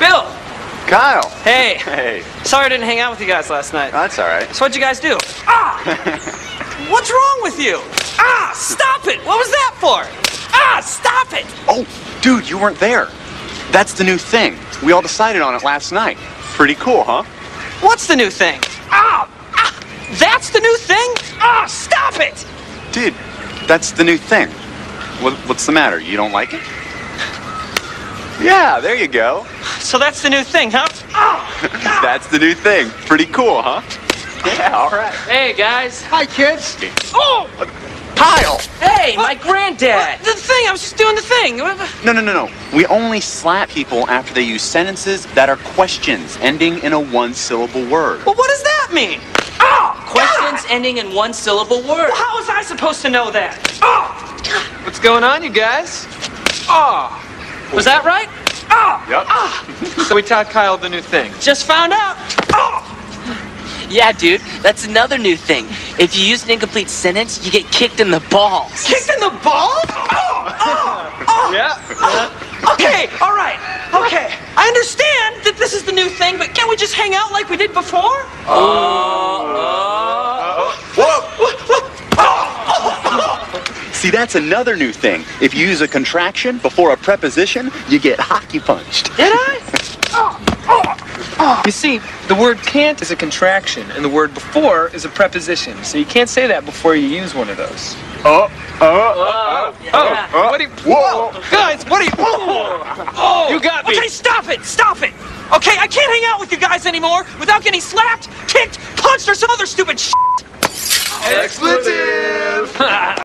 Bill! Kyle! Hey! Hey. Sorry I didn't hang out with you guys last night. That's all right. So what'd you guys do? Ah! What's wrong with you? Ah! Stop it! What was that for? Ah! Stop it! Oh, dude, you weren't there. That's the new thing. We all decided on it last night. Pretty cool, huh? What's the new thing? Ah! Ah! That's the new thing? Ah! Stop it! Dude, that's the new thing. What's the matter? You don't like it? Yeah, there you go. So that's the new thing, huh? Ah! That's the new thing. Pretty cool, huh? Yeah, all right. Hey, guys. Hi, kids. Oh! Kyle! Hey, my granddad! The thing! I was just doing the thing! No. We only slap people after they use sentences that are questions ending in a one-syllable word. Well, what does that mean? Oh! Questions ending in one-syllable word. Well, how was I supposed to know that? Oh! What's going on, you guys? Oh! Was that right? Oh! Yep. So we taught Kyle the new thing. Just found out. Oh! Yeah, dude, that's another new thing. If you use an incomplete sentence, you get kicked in the balls. Kicked in the balls? Oh! Yeah. Okay, all right. Okay, I understand that this is the new thing, but can't we just hang out like we did before? See, that's another new thing. If you use a contraction before a preposition, you get hockey punched. Did I? You see, the word can't is a contraction, and the word before is a preposition. So you can't say that before you use one of those. Yeah. What do you... Whoa! Guys, what are you... Oh, you got me. Okay, stop it! Stop it! Okay, I can't hang out with you guys anymore without getting slapped, kicked, punched, or some other stupid shit. Expletive!